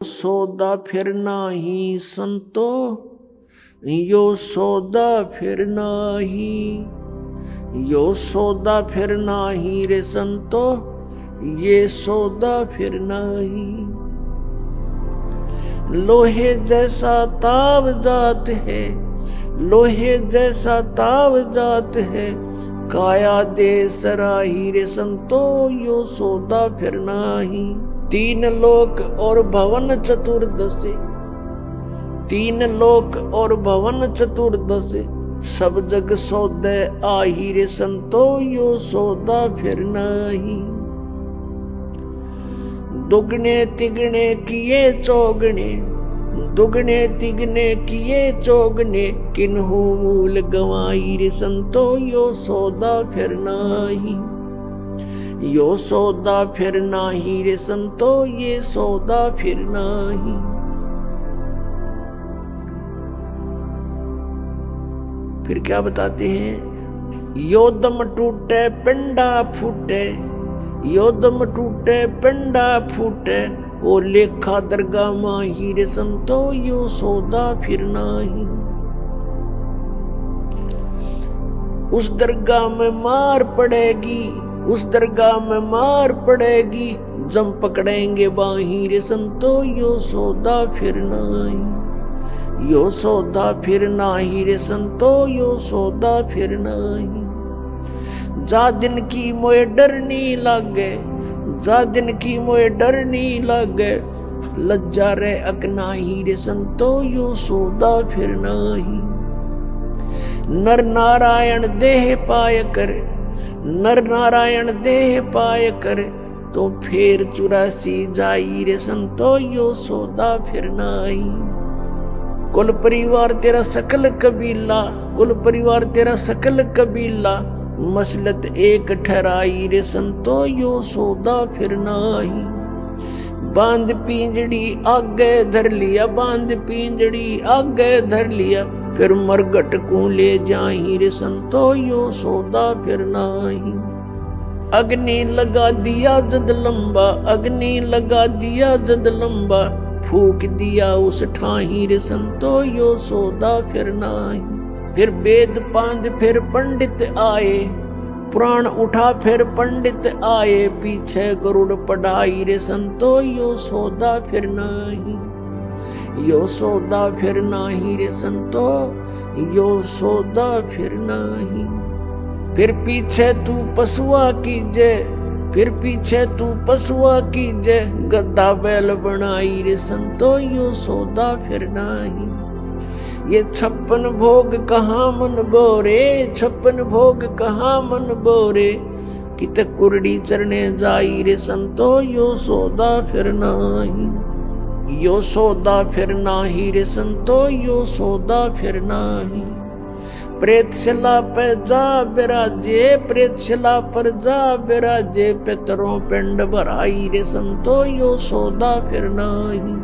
सौदा फिर नाही संतो, यो सौदा फिर नाही, यो सौदा फिर नाही रे संतो, ये सौदा फिर नाही। लोहे जैसा ताव जात है, लोहे जैसा ताव जात है, काया दे सराही रे संतो, यो सौदा फिर नाही। तीन लोक और भवन चतुर्दशी, तीन लोक और भवन चतुर्दशी, सब जग सौदे आही रे संतो, यो सौदा फिर नाही। दुगने तिगने किए चौगने, दुगने तिगने किए चौगने, किन्हू मूल गवाई रे संतो, यो सौदा फिर नाही। यो सौदा फिर नाही रे संतो, ये सौदा फिर नाही। फिर क्या बताते हैं? यो दम टूटे पिंडा फूटे, यो दम टूटे पिंडा फूटे, ओ लेखा दरगाह माही रे संतो, यो सौदा फिर नाही। उस दरगाह में मार पड़ेगी, उस दरगाह में मार पड़ेगी, जम पकड़ेंगे बाही रे संतो, यो सौदा फिर नाही। यो सौदा फिर नाही रे संतो, यो सौदा फिर नाही। जा दिन की मोए डरनी लागे, जा दिन की मोए डरनी लागे, लज्जा रे अकनाही रे संतो, यो सौदा फिर नाही। नर नारायण देह पाय करे, नर नारायण देह पाय करे, तो फेर 84 जाई रे संतो, यो सौदा फिर नाही। कुल परिवार तेरा सकल कबीला, कुल परिवार तेरा सकल कबीला, मसलत एक ठहराई रे संतो, यो सौदा फिर नाही। बांध पिंजड़ी आगे धर लिया, बांध पिंजड़ी आगे धर लिया, फिर मरगट को ले जाही रे संतो, यो सौदा फिर नाही। अग्नि लगा दिया जद लंबा, अग्नि लगा दिया जद लंबा, फूक दिया उस ठाही रे संतो, यो सौदा फिर नाही। फिर वेद पांध फिर पंडित आए, पुराण उठा फिर पंडित आए, पीछे गरुड़ पढ़ाई रे संतो, यो सौदा फिर नाही। यो सौदा फिर नाही रे संतो, यो सौदा फिर नाही। फिर पीछे तू पशुआ कीजे, फिर पीछे तू पशुआ कीजे, गद्दा बैल बनाई रे संतो, यो सौदा फिर नाही। ये 56 भोग कहाँ मन बोरे, 56 भोग कहाँ मन बोरे, कित कुरड़ी चरने जाई रे संतो, यो सौदा फिर नाही। यो सौदा फिर नाही रे संतो, यो सौदा फिर नाही। प्रेतशिला पे जा बिराजे, प्रेतशिला पर जा बिराजे, पितरों पिंड भराई रे संतो, यो सौदा फिर नाही।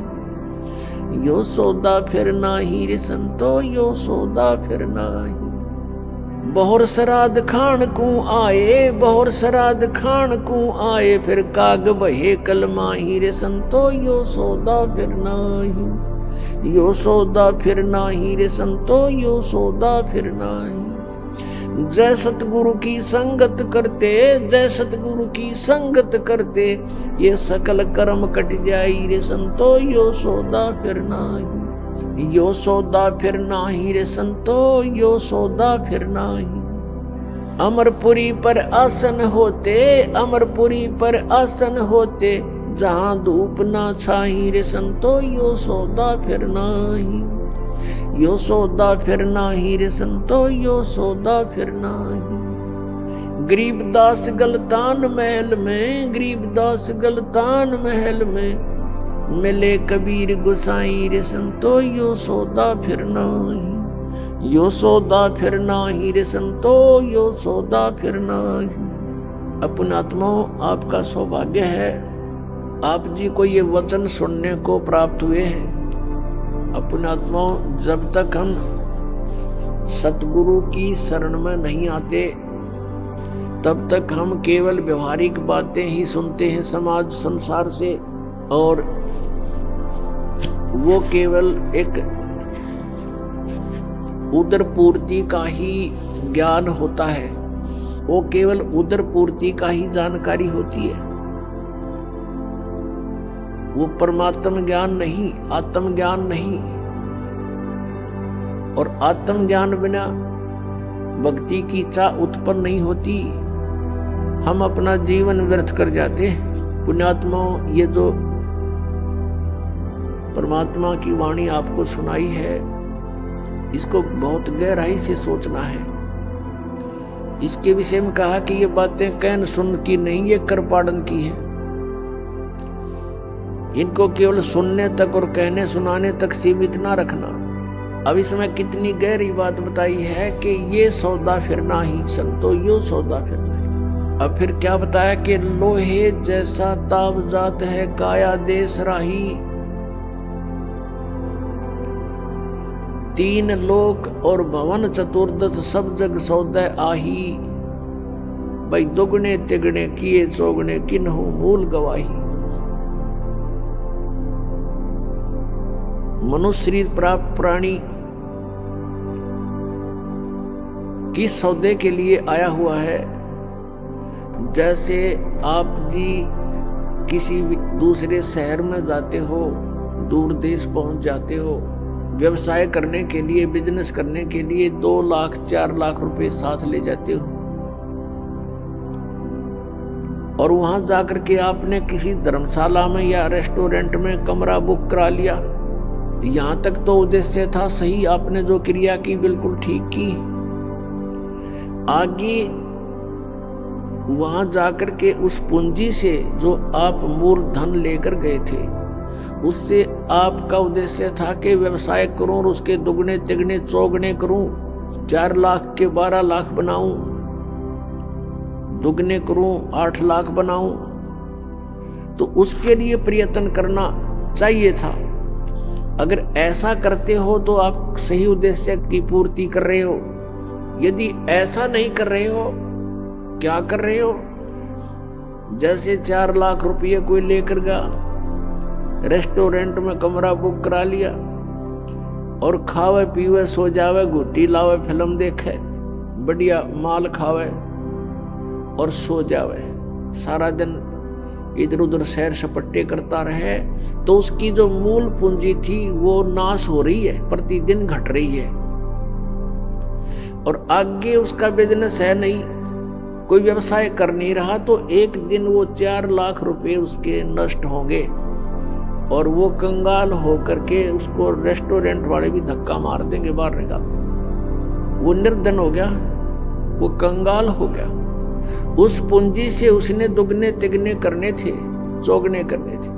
यो सौदा फिर नाही रे संतो, यो सौदा फिर नाही। बहुर श्राद्ध खान को आए, बहुर श्राद्ध खान को आए, फिर काग बहे कलमाही रे संतो, यो सौदा फिर नाही। यो सौदा फिर नाही रे संतो, यो सौदा फिर नाही। जय सतगुरु की संगत करते, जय सतगुरु की संगत करते, ये सकल कर्म कट जाई रे संतो, यो सौदा फिर नाही। यो सौदा फिर नाही रे संतो, यो सौदा फिर नाही। अमरपुरी पर आसन होते, अमरपुरी पर आसन होते, जहां धूप ना छाई रे संतो, यो सौदा फिर नाही। यो सौदा फिर नाही रे संतो, यो सौदा फिर नाही। गरीबदास गलतान महल में, गरीबदास गलतान महल में, मिले कबीर गुसाई रे संतो, यो सौदा फिर नाही। यो सौदा फिर नाही रे संतो, यो सौदा फिर नाही। अपनात्माओं, आपका सौभाग्य है, आप जी को ये वचन सुनने को प्राप्त हुए हैं। अपनात्माओं, जब तक हम सतगुरु की शरण में नहीं आते, तब तक हम केवल व्यवहारिक बातें ही सुनते हैं समाज संसार से, और वो केवल एक उदर पूर्ति का ही ज्ञान होता है, वो केवल उदर पूर्ति का ही जानकारी होती है। वो परमात्म ज्ञान नहीं, आत्म ज्ञान नहीं। और आत्म ज्ञान बिना भक्ति की इच्छा उत्पन्न नहीं होती। हम अपना जीवन व्यर्थ कर जाते हैं। पुण्यात्माओं, ये जो परमात्मा की वाणी आपको सुनाई है, इसको बहुत गहराई से सोचना है। इसके विषय में कहा कि ये बातें कहन सुन की नहीं, ये कर पाड़न की है। इनको केवल सुनने तक और कहने सुनाने तक सीमित ना रखना। अब इसमें कितनी गहरी बात बताई है कि ये सौदा फिरना ही संतो, यो सौदा फिरना ही। अब फिर क्या बताया कि लोहे जैसा ताव जात है काया देश राही। 3 लोक और भवन चतुर्दश सब जग सौदे आही। भाई दुगने तिगने किए चौगने किन्हु मूल गवाही। मनुष्य शरीर प्राप्त प्राणी किस सौदे के लिए आया हुआ है? जैसे आप जी किसी दूसरे शहर में जाते हो, दूर देश पहुंच जाते हो, व्यवसाय करने के लिए, बिजनेस करने के लिए 2 लाख 4 लाख रुपए साथ ले जाते हो, और वहां जाकर के आपने किसी धर्मशाला में या रेस्टोरेंट में कमरा बुक करा लिया। यहां तक तो उद्देश्य था सही, आपने जो क्रिया की बिल्कुल ठीक की। आगे वहां जाकर के उस पूंजी से जो आप मूल धन लेकर गए थे, उससे आपका उद्देश्य था कि व्यवसाय करूं और उसके दुगने तिगने चौगने करूं, 4 लाख के 12 लाख बनाऊं, दुगने करूं 8 लाख बनाऊं। तो उसके लिए प्रयत्न करना चाहिए था। अगर ऐसा करते हो तो आप सही उद्देश्य की पूर्ति कर रहे हो। यदि ऐसा नहीं कर रहे हो, क्या कर रहे हो? जैसे 4 लाख रुपये कोई लेकर गया, रेस्टोरेंट में कमरा बुक करा लिया और खावे पीवे सो जावे, घुट्टी लावे, फिल्म देखे, बढ़िया माल खावे और सो जावे, सारा दिन इधर उधर सैर सपट्टे करता रहे, तो उसकी जो मूल पूंजी थी वो नाश हो रही है, प्रतिदिन घट रही है। और आगे उसका बिजनेस है नहीं, कोई व्यवसाय कर नहीं रहा, तो एक दिन वो 4 लाख रुपए उसके नष्ट होंगे और वो कंगाल होकर के उसको रेस्टोरेंट वाले भी धक्का मार देंगे, बाहर निकाल देंगे। वो निर्धन हो गया, वो कंगाल हो गया। उस पूंजी से उसने दुगने तिगने करने थे, चौगने करने थे,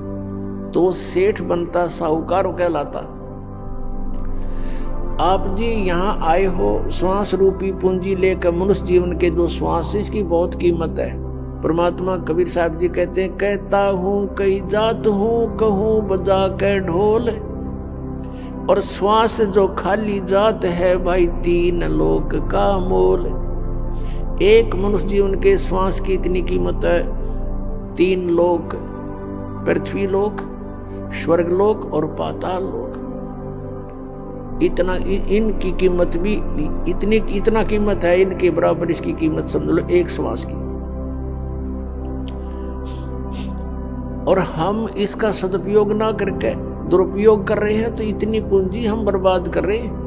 तो वो सेठ बनता, साहूकार कहलाता। आप जी यहाँ आए हो श्वास रूपी पूंजी लेकर, मनुष्य जीवन के जो श्वास है, इसकी बहुत कीमत है। परमात्मा कबीर साहब जी कहते हैं, कहता हूँ कहीं जात हूँ, कहूँ बजा के ढोल। और श्वास जो खाली जात है भाई, 3 लोक का मोल। एक मनुष्य जीवन के श्वास की इतनी कीमत है। 3 लोक, पृथ्वी लोक, स्वर्ग लोक और पाताल लोक। इतना इनकी कीमत भी इतना कीमत है, इनके बराबर इसकी कीमत समझ लो एक श्वास की। और हम इसका सदुपयोग ना करके दुरुपयोग कर रहे हैं, तो इतनी पूंजी हम बर्बाद कर रहे हैं।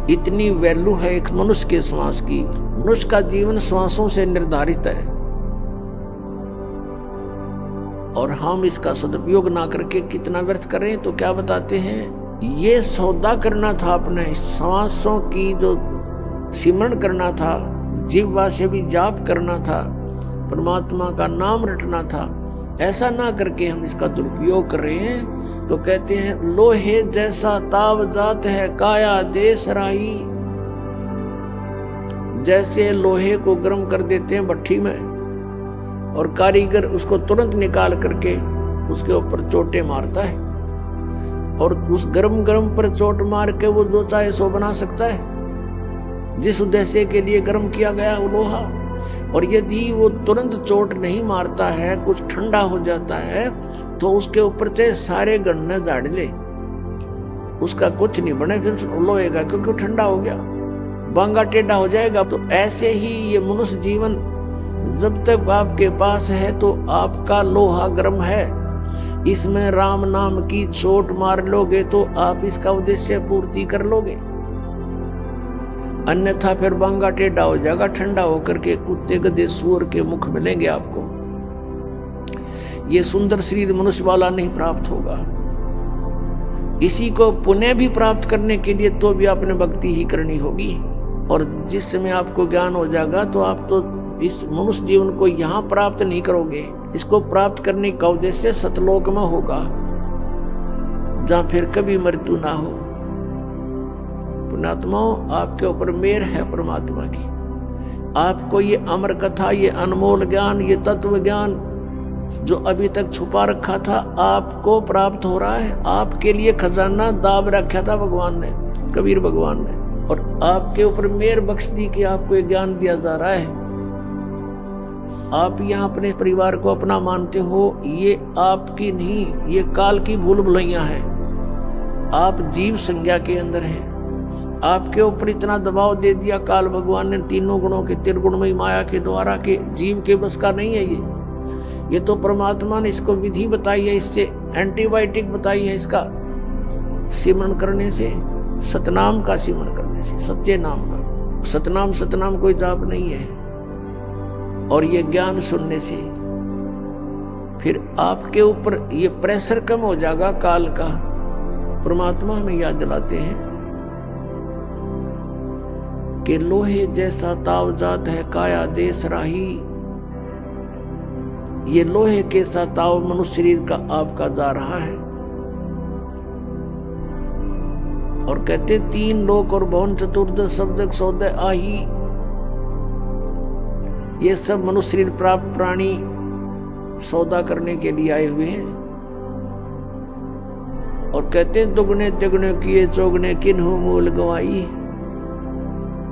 इतनी वैल्यू है एक मनुष्य के श्वास की। मनुष्य का जीवन श्वासों से निर्धारित है, और हम इसका सदुपयोग ना करके कितना व्यर्थ कर रहे हैं। तो क्या बताते हैं, ये सौदा करना था, अपने श्वासों की जो सिमरण करना था, जिह्वा से भी जाप करना था, परमात्मा का नाम रटना था। ऐसा ना करके हम इसका दुरुपयोग कर रहे हैं। तो कहते हैं, लोहे जैसा ताव जात है काया देश राही। जैसे लोहे को गर्म कर देते हैं भट्ठी में, और कारीगर उसको तुरंत निकाल करके उसके ऊपर चोटें मारता है, और उस गरम गरम पर चोट मार के वो जो चाहे सो बना सकता है, जिस उद्देश्य के लिए गर्म किया गया वो लोहा। और यदि वो तुरंत चोट नहीं मारता है, कुछ ठंडा हो जाता है, तो उसके ऊपर से सारे गन्ने झाड़ ले, उसका कुछ नहीं बने, फिर लोएगा क्योंकि ठंडा हो गया, बांगा टेढ़ा हो जाएगा। तो ऐसे ही ये मनुष्य जीवन जब तक आपके पास है तो आपका लोहा गर्म है, इसमें राम नाम की चोट मार लोगे तो आप इसका उद्देश्य पूर्ति कर लोगे, अन्यथा फिर बांगा टेढ़ा हो जाएगा, ठंडा होकर के कुत्ते गधे सूअर के मुख मिलेंगे आपको। ये सुंदर शरीर मनुष्य वाला नहीं प्राप्त होगा। इसी को पुण्य भी प्राप्त करने के लिए तो भी आपने भक्ति ही करनी होगी, और जिस समय आपको ज्ञान हो जाएगा तो आप तो इस मनुष्य जीवन को यहाँ प्राप्त नहीं करोगे, इसको प्राप्त करने का उद्देश्य सतलोक में होगा, जहाँ फिर कभी मृत्यु ना हो। पुण्यात्माओं, आपके ऊपर मेहर है परमात्मा की, आपको ये अमर कथा, ये अनमोल ज्ञान, ये तत्व ज्ञान जो अभी तक छुपा रखा था आपको प्राप्त हो रहा है। आपके लिए खजाना दाब रखा था भगवान ने, कबीर भगवान ने, और आपके ऊपर मेहर बख्श दी कि आपको ये ज्ञान दिया जा रहा है। आप यहाँ अपने परिवार को अपना मानते हो, ये आपकी नहीं, ये काल की भूल भुलैया है। आप जीव संज्ञा के अंदर हैं, आपके ऊपर इतना दबाव दे दिया काल भगवान ने, तीनों गुणों के त्रिगुणमयी माया के द्वारा, के जीव के बस का नहीं है ये तो परमात्मा ने इसको विधि बताई है, इससे एंटीबायोटिक बताई है, इसका सिमरण करने से, सतनाम का सिमरण करने से, सच्चे नाम का। सतनाम कोई जाप नहीं है, और ये ज्ञान सुनने से फिर आपके ऊपर ये प्रेशर कम हो जाएगा काल का। परमात्मा हमें याद दिलाते हैं कि लोहे जैसा ताव जात है काया देश राही, ये लोहे के साथ ताव मनुष्य शरीर का आपका जा रहा है। और कहते तीन लोक और भवन चतुर्दश शब्द सौदे आही, ये सब मनुष्य शरीर प्राप्त प्राणी सौदा करने के लिए आए हुए हैं। और कहते दुगने तिगने किए चौगने किन्हु मूल गवाई।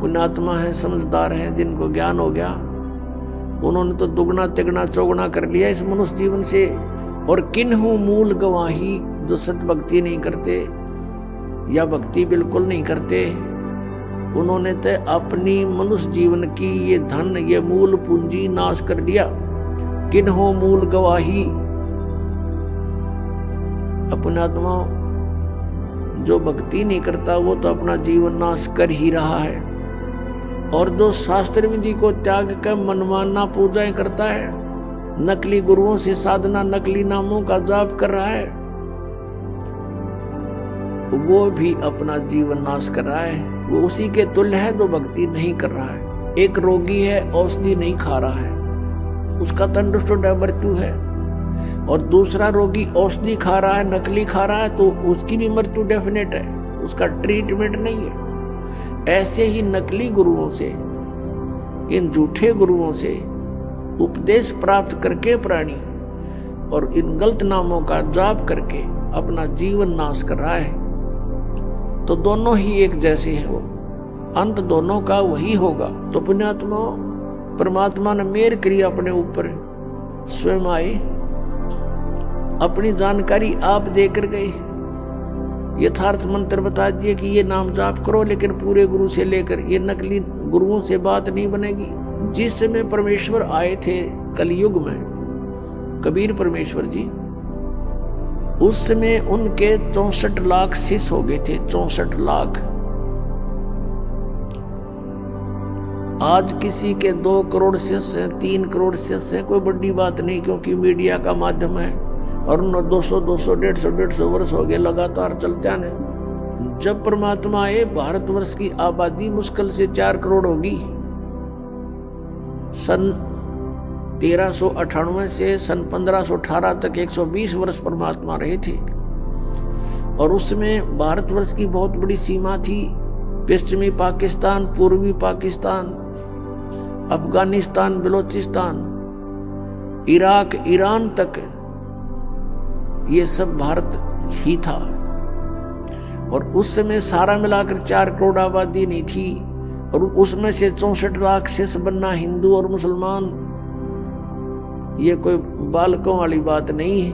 पुण्यात्मा है, समझदार है, जिनको ज्ञान हो गया, उन्होंने तो दुगना तिगना चौगना कर लिया इस मनुष्य जीवन से। और किन्हु मूल गवाही, जो सत भक्ति नहीं करते या भक्ति बिल्कुल नहीं करते, उन्होंने तो अपनी मनुष्य जीवन की ये धन, ये मूल पूंजी नाश कर दिया। किन्हु मूल गवाही। पुण्यात्मा, जो भक्ति नहीं करता वो तो अपना जीवन नाश कर ही रहा है, और जो शास्त्र विधि को त्याग कर मनमाना पूजाएं करता है, नकली गुरुओं से साधना, नकली नामों का जाप कर रहा है, वो भी अपना जीवन नाश कर रहा है। वो उसी के तुल्य है जो भक्ति नहीं कर रहा है। एक रोगी है, औषधि नहीं खा रहा है, उसका तंदुरुस्त मृत्यु है, और दूसरा रोगी औषधि खा रहा है, नकली खा रहा है, तो उसकी भी मृत्यु डेफिनेट है, उसका ट्रीटमेंट नहीं है। ऐसे ही नकली गुरुओं से, इन झूठे गुरुओं से उपदेश प्राप्त करके प्राणी और इन गलत नामों का जाप करके अपना जीवन नाश कर रहा है। तो दोनों ही एक जैसे हैं, वो अंत दोनों का वही होगा। तो पुण्यात्मा, परमात्मा ने मेहर करी अपने ऊपर, स्वयं आए, अपनी जानकारी आप देकर गए, यथार्थ मंत्र बता दिए कि ये नाम जाप करो, लेकिन पूरे गुरु से लेकर, ये नकली गुरुओं से बात नहीं बनेगी। जिस समय परमेश्वर आए थे कलयुग में, कबीर परमेश्वर जी, उस समय उनके 64 लाख शिष्य हो गए थे, 64 लाख। आज किसी के 2 करोड़ शिष्य हैं, 3 करोड़ शिष्य हैं, कोई बड़ी बात नहीं, क्योंकि मीडिया का माध्यम है, और 200 150 वर्ष हो गए लगातार चलते आने। जब परमात्मा आए, भारतवर्ष की आबादी मुश्किल से 4 करोड़ होगी। सन 1398 से सन 1518 तक 120 वर्ष परमात्मा रहे थे, और उसमें भारतवर्ष की बहुत बड़ी सीमा थी। पश्चिमी पाकिस्तान, पूर्वी पाकिस्तान, अफगानिस्तान, बलोचिस्तान, इराक, ईरान तक, ये सब भारत ही था। और उस समय सारा मिलाकर 4 करोड़ आबादी नहीं थी। और उसमें से 64 लाख शेष बनना हिंदू और मुसलमान, ये कोई बालकों वाली बात नहीं है,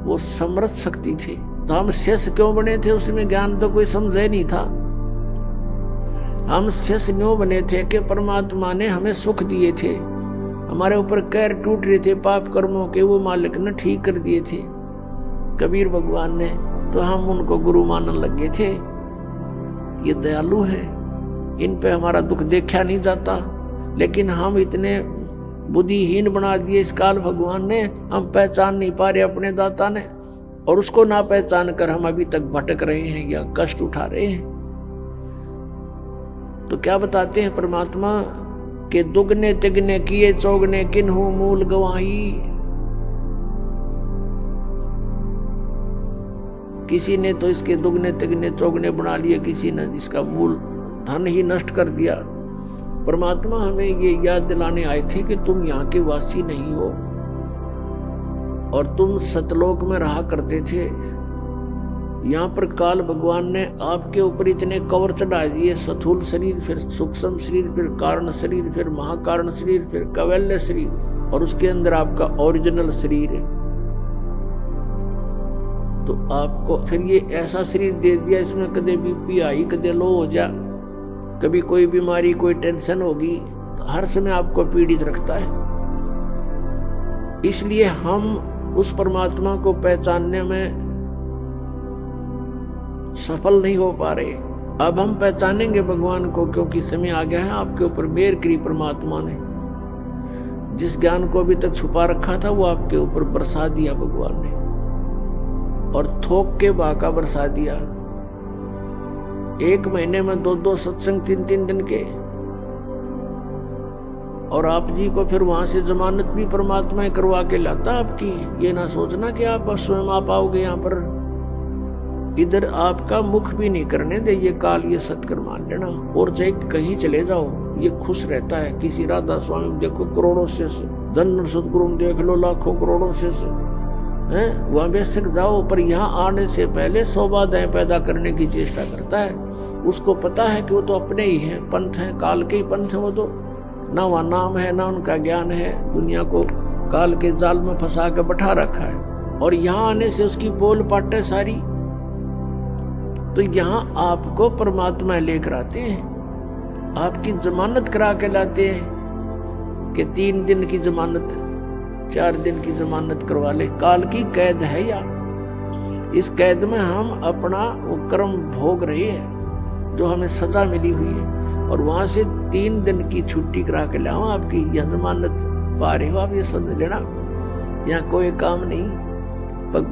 वो समर्थ शक्ति थे। तो हम शेष क्यों बने थे, उसमें ज्ञान तो कोई समझे नहीं था। हम शेष क्यों बने थे कि परमात्मा ने हमें सुख दिए थे, हमारे ऊपर कैर टूट रहे थे पाप कर्मों के, वो मालिक ने ठीक कर दिए थे कबीर भगवान ने, तो हम उनको गुरु मानने लगे थे। ये दयालु है, इन पे हमारा दुख देखा नहीं जाता, लेकिन हम इतने बुद्धिहीन बना दिए इस काल भगवान ने, हम पहचान नहीं पा रहे अपने दाता ने, और उसको ना पहचान कर हम अभी तक भटक रहे हैं या कष्ट उठा रहे हैं। तो क्या बताते हैं परमात्मा के दुगने तिगने किए चौगने किन्हू मूल गवाही। किसी ने तो इसके दुगने तिगने चौगने बना लिए, किसी ने इसका मूल धन ही नष्ट कर दिया। परमात्मा हमें ये याद दिलाने आए थे कि तुम यहाँ के वासी नहीं हो, और तुम सतलोक में रहा करते थे। यहाँ पर काल भगवान ने आपके ऊपर इतने कवर चढ़ा दिए, स्थूल शरीर, फिर सूक्ष्म शरीर, फिर कारण शरीर, फिर महाकारण शरीर, फिर कैवल्य शरीर, और उसके अंदर आपका ओरिजिनल शरीर है। तो आपको फिर ये ऐसा शरीर दे दिया, इसमें कदे बीपी आई, कदे लो हो जा, कभी कोई बीमारी कोई टेंशन होगी, तो हर समय आपको पीड़ित रखता है। इसलिए हम उस परमात्मा को पहचानने में सफल नहीं हो पा रहे। अब हम पहचानेंगे भगवान को, क्योंकि समय आ गया है। आपके ऊपर मेहर करी परमात्मा ने, जिस ज्ञान को अभी तक छुपा रखा था वो आपके ऊपर बरसा दिया भगवान ने, और थोक के बाका बरसा दिया। 1 महीने में 2-2 सत्संग 3-3 दिन के, और आप जी को फिर वहां से जमानत भी परमात्मा करवा के लाता आपकी। ये ना सोचना कि आप स्वयं आ पाओगे यहाँ पर, इधर आपका मुख भी नहीं करने दे ये काल, ये सत्कर मान लेना। और चाहे कहीं चले जाओ ये खुश रहता है। किसी राधा स्वामी देखो करोड़ों से धन, सदगुरु देख लो लाखों करोड़ों से हैं, वहां बेशक जाओ, पर यहाँ आने से पहले 100 बाधाएं पैदा करने की चेष्टा करता है। उसको पता है कि वो तो अपने ही है, पंथ है, काल के ही पंथ है। वो तो ना वहाँ नाम है ना उनका ज्ञान है, दुनिया को काल के जाल में फंसा के बैठा रखा है, और यहाँ आने से उसकी पोल पाट है सारी। तो यहाँ आपको परमात्मा लेकर आते हैं, आपकी जमानत करा के लाते हैं कि 3 दिन की जमानत, 4 दिन की जमानत करवा ले। काल की कैद है या इस कैद में हम अपना वो कर्म भोग रहे हैं जो हमें सजा मिली हुई है, और वहां से 3 दिन की छुट्टी करा के लाओ। आपकी यह जमानत पा रहे हो आप, ये समझ लेना। यहाँ कोई काम नहीं,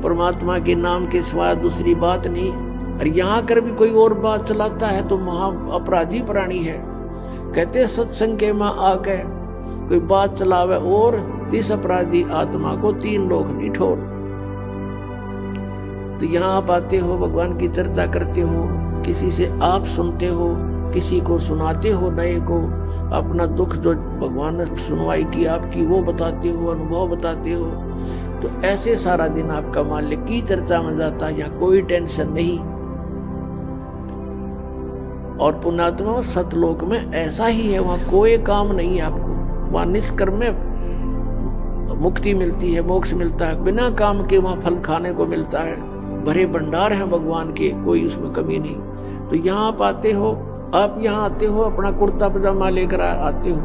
परमात्मा के नाम के सिवा दूसरी बात नहीं। और यहाँ कर भी कोई और बात चलाता है तो महा अपराधी प्राणी है। कहते सत्संग के माँ आ गए कोई बात चलावे और 30 अपराधी आत्मा को 3 लोग नहीं ठोर। तो यहाँ आप आते हो, भगवान की चर्चा करते हो, किसी से आप सुनते हो, किसी को सुनाते हो, नए को अपना दुख जो भगवान ने सुनवाई की आपकी वो बताते हो, अनुभव बताते हो। तो ऐसे सारा दिन आपका मालिक की चर्चा में जाता है, यहाँ कोई टेंशन नहीं। और पुण्यात्मा सतलोक में ऐसा ही है, वहां कोई काम नहीं है आपको, वहां निष्कर्म में मुक्ति मिलती है, मोक्ष मिलता है, बिना काम के वहां फल खाने को मिलता है। भरे भंडार हैं भगवान के, कोई उसमें कमी नहीं। तो यहाँ आप आते हो, आप यहाँ आते हो अपना कुर्ता पजामा लेकर आते हो,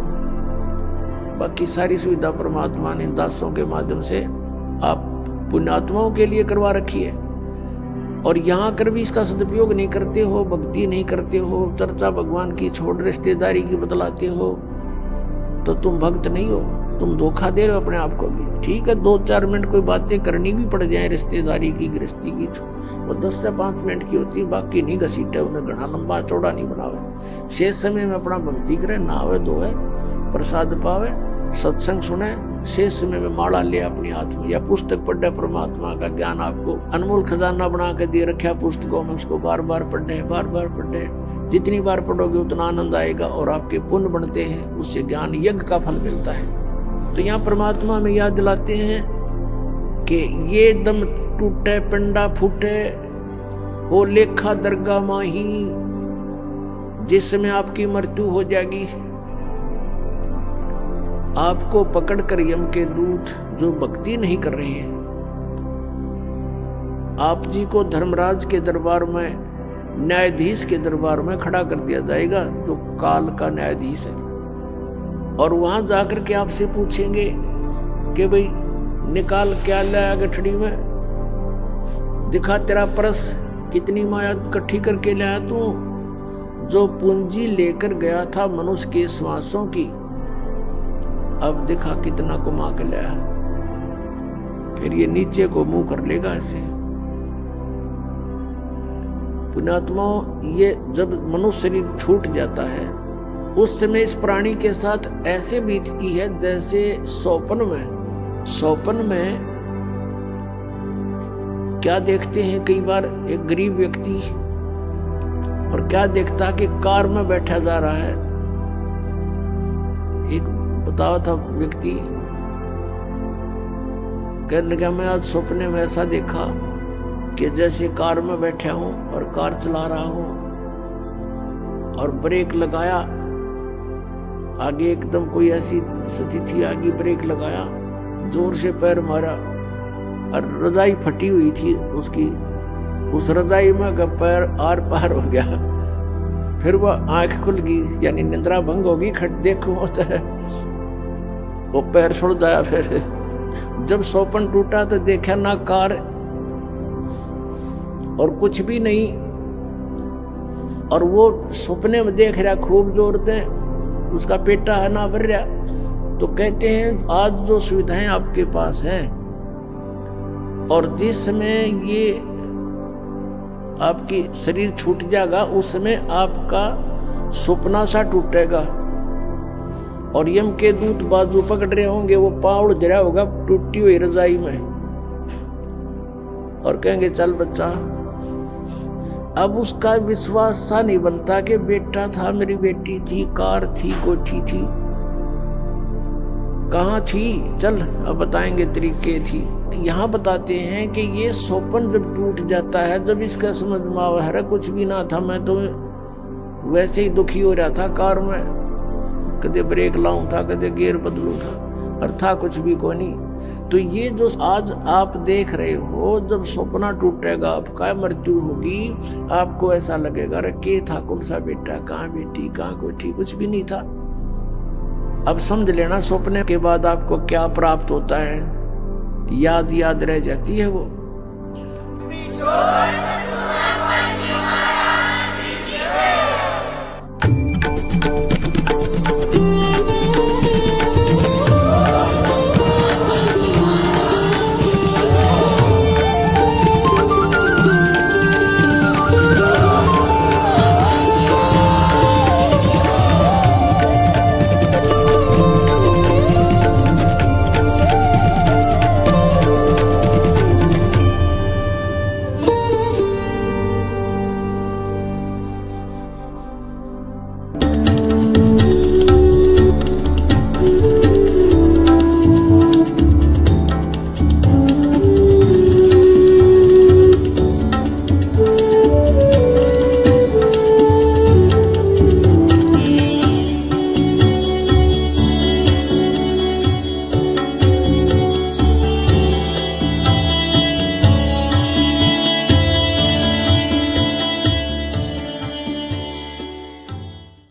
बाकी सारी सुविधा परमात्मा ने दासों के माध्यम से आप पुण्यात्माओं के लिए करवा रखी है। और यहाँ कर भी इसका सदुपयोग नहीं करते हो, भक्ति नहीं करते हो, चर्चा भगवान की छोड़ रिश्तेदारी की बतलाते हो, तो तुम भक्त नहीं हो, तुम धोखा दे रहे हो अपने आप को भी। ठीक है 2-4 मिनट कोई बातें करनी भी पड़ जाए रिश्तेदारी की, गृहस्थी की, वो 10 से 5 मिनट की होती है, बाकी नहीं घसीटे, उन्हें घना लंबा चौड़ा नहीं बनावे। शेष समय में अपना भक्ति करे, नहावे धोवे, प्रसाद पावे, सत्संग सुने, शेष समय में माला ले अपने हाथ में, या पुस्तक पढ़े, परमात्मा का ज्ञान आपको अनमोल खजाना बना के दे रखा पुस्तकों में, उसको बार बार पढ़े, बार बार पढ़े। जितनी बार पढ़ोगे उतना आनंद आएगा और आपके पुण्य बढ़ते हैं, उससे ज्ञान यज्ञ का फल मिलता है। तो यहाँ परमात्मा में याद दिलाते हैं कि ये दम टूटे पिंडा फूटे, वो लेखा दरगाह माही, जिस समय आपकी मृत्यु हो जाएगी, आपको पकड़कर यम के दूत जो भक्ति नहीं कर रहे हैं, आप जी को धर्मराज के दरबार में, न्यायाधीश के दरबार में खड़ा कर दिया जाएगा, जो काल का न्यायाधीश है। और वहां जाकर के आपसे पूछेंगे कि भाई निकाल क्या लाया गठड़ी में, दिखा तेरा परस, कितनी माया इकट्ठी करके लाया तू। जो पूंजी लेकर गया था मनुष्य के श्वासों की, अब दिखा कितना कमा के लाया। फिर ये नीचे को मुंह कर लेगा ऐसे। पुण्यात्माओं, ये जब मनुष्य शरीर छूट जाता है, उस समय इस प्राणी के साथ ऐसे बीतती है जैसे स्वप्न में क्या देखते हैं कई बार एक गरीब व्यक्ति, और क्या देखता कि कार में बैठा जा रहा है। एक बताया था व्यक्ति, कहने लगा मैं आज सपने में ऐसा देखा कि जैसे कार में बैठा हूं और कार चला रहा हूं, और ब्रेक लगाया, आगे एकदम कोई ऐसी स्थिति थी, आगे ब्रेक लगाया, जोर से पैर मारा और रजाई फटी हुई थी उसकी, उस रजाई में पैर आर पार हो गया। फिर वह आंख खुल गई, यानी निद्रा भंग होगी, खट देखो होता है, वो पैर छोड़ जाया। फिर जब सौपन टूटा तो देखा ना कार और कुछ भी नहीं, और वो सपने में देख रहा खूब जोर से, उसका पेटा है ना भर रहा। तो कहते हैं आज जो सुविधाएं आपके पास हैं, और जिस समय ये आपकी शरीर छूट जाएगा, उस समय आपका सपना सा टूटेगा, और यम के दूत बाजू पकड़ रहे होंगे, वो पाँव जरा होगा टूटी हुई रजाई में, और कहेंगे चल बच्चा। अब उसका विश्वास सा नहीं बनता कि बेटा था, मेरी बेटी थी, कार थी, कोठी थी, कहाँ थी, चल अब बताएंगे तरीके थी। यहाँ बताते हैं कि ये स्वप्न जब टूट जाता है, जब इसका समझ में आवा है कुछ भी ना था, मैं तो वैसे ही दुखी हो रहा था कार में, कदे ब्रेक लाऊं था, कदे गियर बदलूं था, और था कुछ भी को नहीं। तो ये जो आज आप देख रहे हो, जब सपना टूटेगा, आपका मृत्यु होगी, आपको ऐसा लगेगा अरे के था, कौन सा बेटा, कहाँ बेटी, कहाँ कोठी, कुछ भी नहीं था। अब समझ लेना, सपने के बाद आपको क्या प्राप्त होता है, याद रह जाती है वो।